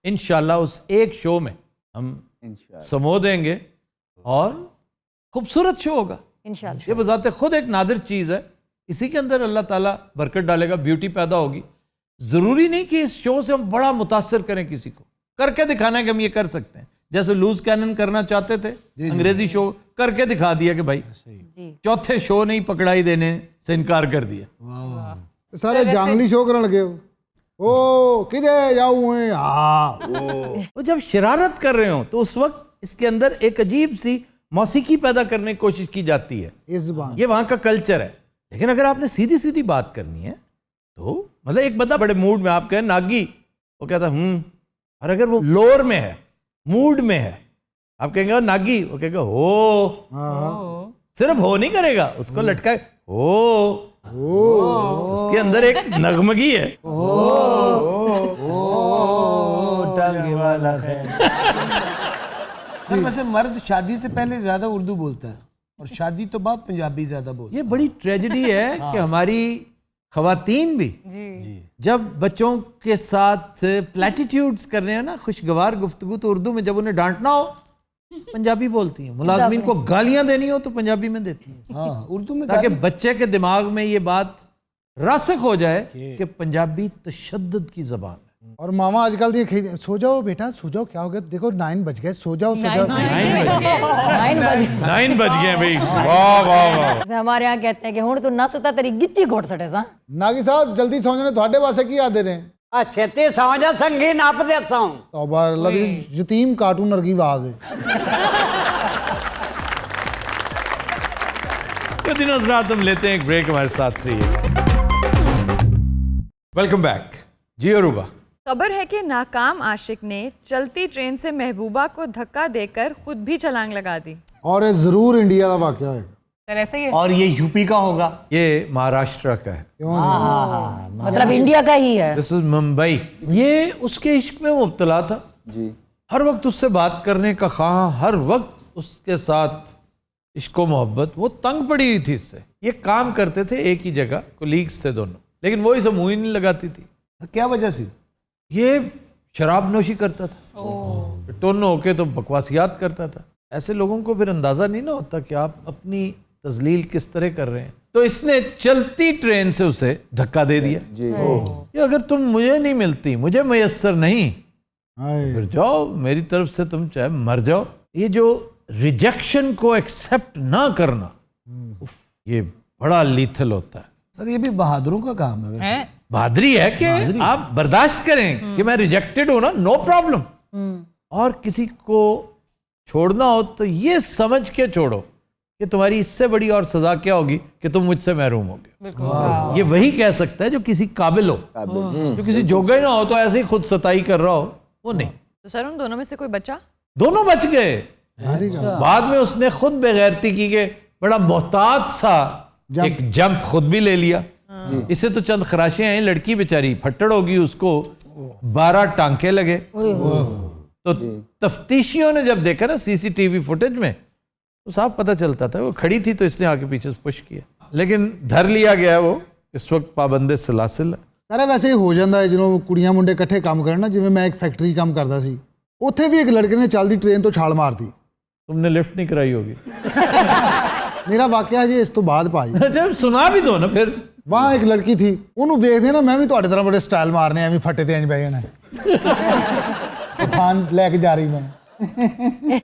Speaker 1: इंशाल्लाह उस एक शो में हम समो देंगे और खूबसूरत शो होगा इंशाल्लाह। ये बजाते खुद एक नादिर चीज़ है, इसी के अंदर अल्लाह ताला बरकत डालेगा, ब्यूटी पैदा होगी। ज़रूरी नहीं कि इस शो से हम बड़ा मुतासर करें किसी को, करके दिखाना है कि हम ये कर सकते हैं। जैसे लूज कैनन करना चाहते थे, अंग्रेजी शो करके दिखा दिया कि भाई चौथे शो नहीं पकड़ाई देने से इनकार कर दिया।
Speaker 2: सारे जांगली शो करने लगे हो, ओ किधर जाऊं है,
Speaker 1: वो जब शरारत कर रहे हो तो उस वक्त इसके अंदर एक अजीब सी मौसीकी पैदा करने की कोशिश की जाती है, ये वहां का कल्चर है। लेकिन अगर आपने सीधी सीधी बात करनी है तो मतलब एक बंदा बड़े मूड में, आप कहें नागी, वो कहता और अगर वो लोअर में है, मूड में है, आप कहेंगे नागी, वो कहेगा हो, सिर्फ हो नहीं करेगा, उसको लटकाए हो, उसके अंदर एक नगमगी है,
Speaker 3: टांगे वाला है। वैसे मर्द शादी से पहले ज्यादा उर्दू बोलता है और शादी तो बाद पंजाबी ज्यादा बोलता है।
Speaker 1: ये बड़ी ट्रेजेडी है कि हमारी खवातीन भी जब बच्चों के साथ प्लेटिट्यूड्स कर रहे हैं ना, खुशगवार गुफ्तगू, तो उर्दू में जब उन्हें डांटना हो पंजाबी बोलती हैं, मुलाजमीन को गालियां देनी हो तो पंजाबी में देती हैं।
Speaker 3: हाँ, उर्दू में,
Speaker 1: ताकि बच्चे के दिमाग में ये बात रासिख हो जाए कि पंजाबी तशद्दुद की जबान है।
Speaker 2: और मामा आजकल ये सो जाओ बेटा, सो जाओ, क्या हो गया, देखो 9 बज गए, सो जाओ, सो जाओ।
Speaker 1: 9 बज गए भाई, वाह वाह वाह।
Speaker 7: हमारे यहाँ कहते हैं कि हुण तू नसता तेरी गिच्ची घोट सटे सा।
Speaker 2: नागी साहब जल्दी सो जाने, थोड़े वास्ते की याद दे रहे हैं?
Speaker 5: छेती सौ जा, संगी नाप देता हूं।
Speaker 2: तौबा अल्लाह दी, यतीम कार्टून वर्गी आवाज है।
Speaker 1: तो दिन हज़रात हम लेते हैं एक ब्रेक, हमारे साथ रहिए। वेलकम बैक जी। अरूबा,
Speaker 12: खबर है कि नाकाम आशिक ने चलती ट्रेन से महबूबा को धक्का देकर खुद भी छलांग लगा दी।
Speaker 2: और ये जरूर इंडिया का वाकया है।
Speaker 14: ऐसे ही है।
Speaker 6: और ये यूपी का होगा?
Speaker 1: ये महाराष्ट्र का है।
Speaker 7: मतलब इंडिया का ही है।
Speaker 1: This is Mumbai. ये उसके इश्क में मुब्तला था जी, हर वक्त उससे बात करने का ख्वाह, हर वक्त उसके साथ इश्क मोहब्बत। वो तंग पड़ी हुई थी इससे। ये काम करते थे एक ही जगह, कोलीग्स थे दोनों, लेकिन वो इसे मुंह ही नहीं लगाती थी।
Speaker 3: क्या वजह से?
Speaker 1: ये शराब नोशी करता था, टोनो होके तो बकवासियात करता था। ऐसे लोगों को फिर अंदाजा नहीं ना होता कि आप अपनी तजलील किस तरह कर रहे हैं। तो इसने चलती ट्रेन से उसे धक्का दे दिया जी। ये अगर तुम मुझे नहीं मिलती, मुझे मैसर नहीं, फिर जाओ, मेरी तरफ से तुम चाहे मर जाओ। ये जो रिजेक्शन को एक्सेप्ट ना करना, ये बड़ा लीथल होता है।
Speaker 3: सर ये भी बहादुरों का काम है वैसे।
Speaker 1: बहादुरी है कि आप बर्दाश्त करें कि मैं रिजेक्टेड हूं ना, नो प्रॉब्लम। और किसी को छोड़ना हो तो ये समझ के छोड़ो कि तुम्हारी इससे बड़ी और सजा क्या होगी कि तुम मुझसे महरूम होगे। ये वही कह सकता है जो किसी काबिल हो। जो किसी जोगा ही ना हो तो ऐसे ही खुद सताई कर रहा हो, वो नहीं।
Speaker 12: तो सर उन दोनों में से कोई बचा?
Speaker 1: दोनों बच गए। बाद में उसने खुद बेगैरती की के बड़ा मोहतात सा एक जंप खुद भी ले लिया। इससे तो चंद खराशें आई, लड़की बेचारी फट्टड़ होगी, उसको 12 टांके लगे। तो तफ्तीशियों ने जब देखा ना सीसीटीवी फुटेज में, तो साफ पता चलता था वो खड़ी थी, तो इसने आके पीछे पुश किया, लेकिन धर लिया गया। वो इस वक्त पाबंदे सलासिल है।
Speaker 2: सारा वैसे ही हो जाता है जो कुड़ियां मुंडे इकट्ठे काम करन ना, जिवें मैं एक फैक्ट्री काम करता सी, ਉੱਥੇ ਵੀ ਇੱਕ ਲੜਕੇ ਨੇ ਚੱਲਦੀ ਟ੍ਰੇਨ ਤੋਂ ਛਾਲ ਮਾਰਤੀ।
Speaker 1: तुमने लिफ्ट नहीं कराई होगी।
Speaker 2: मेरा वाकया जी इस तो बाद भाई।
Speaker 1: अच्छा सुना भी दो ना फिर।
Speaker 2: वहाँ एक लड़की थी, ਉਹਨੂੰ ਵੇਖਦੇ ਨਾ ਮੈਂ ਵੀ ਤੁਹਾਡੇ ਤਰ੍ਹਾਂ ਬੜੇ ਸਟਾਈਲ ਮਾਰਨੇ ਐਵੇਂ ਫੱਟੇ ਤੇ ਇੰਜ ਬਹਿ ਜਾਣਾ। ਪਠਾਨ ਲੈ ਕੇ ਜਾ ਰਹੀ ਮੈਂ।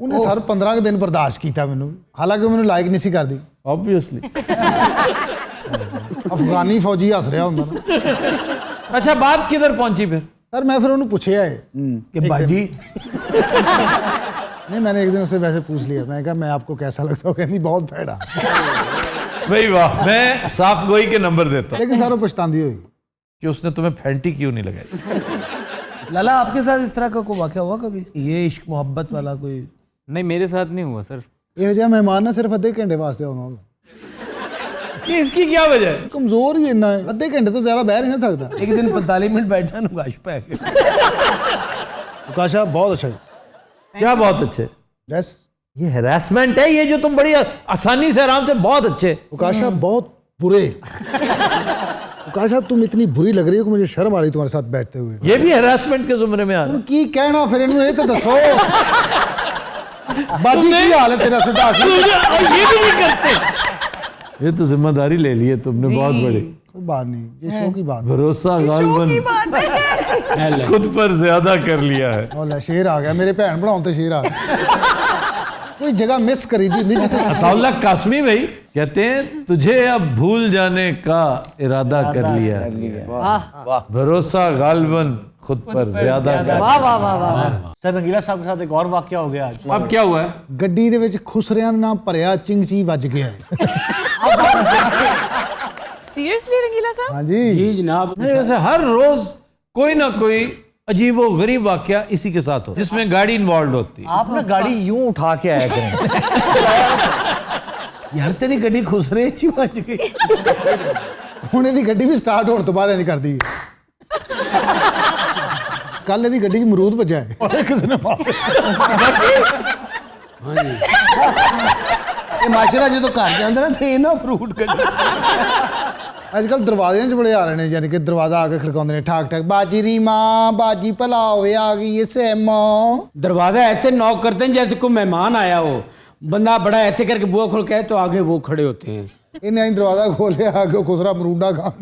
Speaker 2: ਉਹਨੇ ਸਰ 15 ਦਿਨ ਬਰਦਾਸ਼ਤ ਕੀਤਾ ਮੈਨੂੰ, ਹਾਲਾਂਕਿ ਉਹ ਮੈਨੂੰ ਲਾਈਕ ਨਹੀਂ ਸੀ ਕਰਦੀ।
Speaker 1: Obviously।
Speaker 2: ਅਫਗਾਨੀ ਫੌਜੀ ਹੱਸ ਰਿਹਾ ਹੁੰਦਾ ਨਾ।
Speaker 1: अच्छा बात किधर पहुंची फिर?
Speaker 2: सर मैं फिर उन्होंने पूछे है
Speaker 3: कि बाजी
Speaker 2: नहीं, मैंने एक दिन उससे वैसे पूछ लिया, मैं कहा मैं आपको कैसा लगता हूँ, कहती बहुत भैड़ा।
Speaker 1: भाई वाह, मैं साफ गोई के नंबर देता हूँ।
Speaker 2: लेकिन सर वो पछतांदी होगी
Speaker 1: कि उसने तुम्हें फैंटी क्यों नहीं लगाई।
Speaker 3: लाला आपके साथ इस तरह का कोई वाकया हुआ कभी, ये इश्क मोहब्बत वाला कोई?
Speaker 13: नहीं मेरे साथ नहीं हुआ सर।
Speaker 2: ये जो मेहमान ना सिर्फ अद्धे घंटे वास्ते आना,
Speaker 1: ये इसकी क्या वजह है?
Speaker 2: कमजोर ही इतना है, अद्धे घंटे तो ज्यादा बह नहीं ना सकता।
Speaker 3: एक दिन 45 मिनट बैठा नुकाश पे
Speaker 2: उकाशा बहुत अच्छा है।
Speaker 1: क्या बहुत अच्छे?
Speaker 2: बस
Speaker 1: ये हैरेसमेंट है, ये जो तुम बड़ी आसानी से आराम से बहुत अच्छे।
Speaker 2: उकाशा बहुत बुरे। उकाशा तुम इतनी बुरी लग रही हो कि मुझे शर्म आ रही तुम्हारे साथ बैठते हुए।
Speaker 1: ये भी हैरेसमेंट के जुमरे में आ रहा है।
Speaker 2: की कहना फिर इन्होंने तो दसो बाजी की हाल है तेरा सदा की?
Speaker 1: ये भी नहीं करते। ये तो जिम्मेदारी ले ली है तुमने बहुत बड़ी।
Speaker 2: कोई बात नहीं, ये शो की बात।
Speaker 1: भरोसा गालिबन खुद पर ज्यादा कर लिया है।
Speaker 2: ओला शेर आ गया, मेरे भैन भराओं ते शेर आ गया। कोई जगह मिस करी थी नहीं जिथे।
Speaker 1: अताउल्लाह कासमी भाई कहते हैं तुझे अब भूल जाने का इरादा कर लिया है। भरोसा गालिबन खुद पर ज्यादा कर लिया।
Speaker 7: वाह वाह वाह वाह।
Speaker 6: सर रंगीला साहब के साथ एक और वाकया हो गया आज।
Speaker 1: अब क्या हुआ है?
Speaker 2: ਗੱਡੀ ਦੇ ਵਿੱਚ ਖੁਸਰਿਆਂ ਦਾ ਨਾਮ ਭਰਿਆ ਚਿੰਗਚੀ ਵੱਜ ਗਿਆ ਹੈ।
Speaker 12: सीरियसली रंगीला साहब?
Speaker 2: हाँ जी
Speaker 13: जी जनाब।
Speaker 1: नहीं वैसे हर रोज कोई ना कोई अजीबो गरीब वाकया इसी के साथ हो जिसमें गाड़ी इन्वॉल्व होती है।
Speaker 6: आप ना गाड़ी यूं उठा के आया करें।
Speaker 3: यार तेरी गड्डी खुश रही ची बज गई।
Speaker 2: ਹੁਣ ਇਹਦੀ ਗੱਡੀ ਵੀ ਸਟਾਰਟ ਹੋਣ ਤੋਂ ਬਾਅਦ ਇੰਜ ਕਰਦੀ ਹੈ। ਕੱਲ ਇਹਦੀ ਗੱਡੀ 'ਚ ਅਮਰੂਦ ਵੱਜਾ ਹੈ ਔਰ ਕਿਸੇ ਨੇ ਪਾ
Speaker 3: ਇਹ ਮਾਸ਼ਰਾ ਜਦੋਂ ਘਰ ਜਾਂਦਾ ਨਾ ਤੇ ਇਹਨਾਂ ਫਰੂਟ ਕੱਢ।
Speaker 2: ਅੱਜ ਕੱਲ ਦਰਵਾਜ਼ਿਆਂ 'ਚ ਬੜੇ ਆ ਰਹੇ ਨੇ, ਯਾਨੀ ਕਿ ਦਰਵਾਜ਼ਾ ਆ ਕੇ ਖੜਕਾਉਂਦੇ ਨੇ ਠਾਕ ਠਾਕ, ਬਾਜੀ ਰੀਮਾ ਬਾਜੀ ਭਲਾ ਹੋਵੇ ਆ गई है सेमा।
Speaker 13: दरवाजा ऐसे नॉक करते हैं जैसे कोई मेहमान आया हो। बंदा बड़ा ऐसे करके बुआ खोल के तो आगे वो खड़े होते हैं।
Speaker 2: ਇਹਨੇ ਦਰਵਾਜ਼ਾ ਖੋਲਿਆ ਆ ਕੇ ਖੁਸਰਾ ਅਮਰੂਦਾ ਖਾਣ।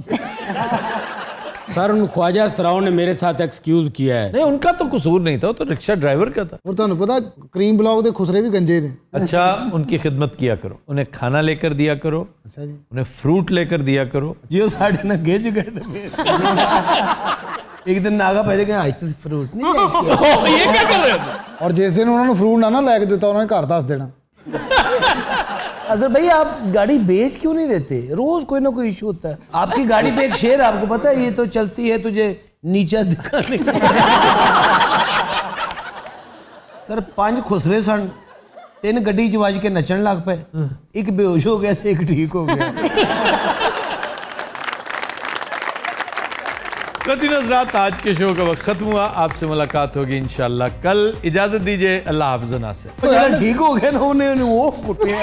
Speaker 13: सर उन ख्वाजा सराओं ने मेरे साथ एक्सक्यूज किया है।
Speaker 1: नहीं उनका तो कसूर नहीं था, वो तो रिक्शा ड्राइवर का था।
Speaker 2: और ਤੁਹਾਨੂੰ ਪਤਾ ਕਰੀਮ ਬਲੌਗ ਦੇ ਖੁਸਰੇ ਵੀ ਗੰਜੇ ਨੇ।
Speaker 1: अच्छा उनकी खिदमत किया करो, उन्हें खाना लेकर दिया करो।
Speaker 2: अच्छा जी।
Speaker 1: उन्हें फ्रूट लेकर दिया करो।
Speaker 3: जियो साढ़े ना गिज गए तो फिर एक दिन नागा पहले कहा आज तो फ्रूट नहीं लेके
Speaker 1: ये क्या कर रहे हो?
Speaker 2: और जिस दिन ਉਹਨਾਂ ਨੂੰ ਫਰੂਟ ਨਾ ਲੈ ਕੇ ਦਿੱਤਾ ਉਹਨਾਂ ਨੇ ਘਰ ਦੱਸ देना।
Speaker 3: अजहर भाई आप गाड़ी बेच क्यों नहीं देते? रोज कोई ना कोई इशू होता है। आपकी गाड़ी पे एक शेर आपको पता है, ये तो चलती है तुझे नीचा दिखाने। सर 5 खुसरे सन, 3 गड्डी च वज के नचन लग पे, एक बेहोश हो गया थे, एक ठीक हो गया।
Speaker 1: हज़रात आज के शो का वक्त खत्म हुआ, आपसे मुलाकात होगी इंशाल्लाह कल। इजाजत दीजिए, अल्लाह हाफ़िज़। से
Speaker 3: ठीक हो गया ना उन्हें वो कुटे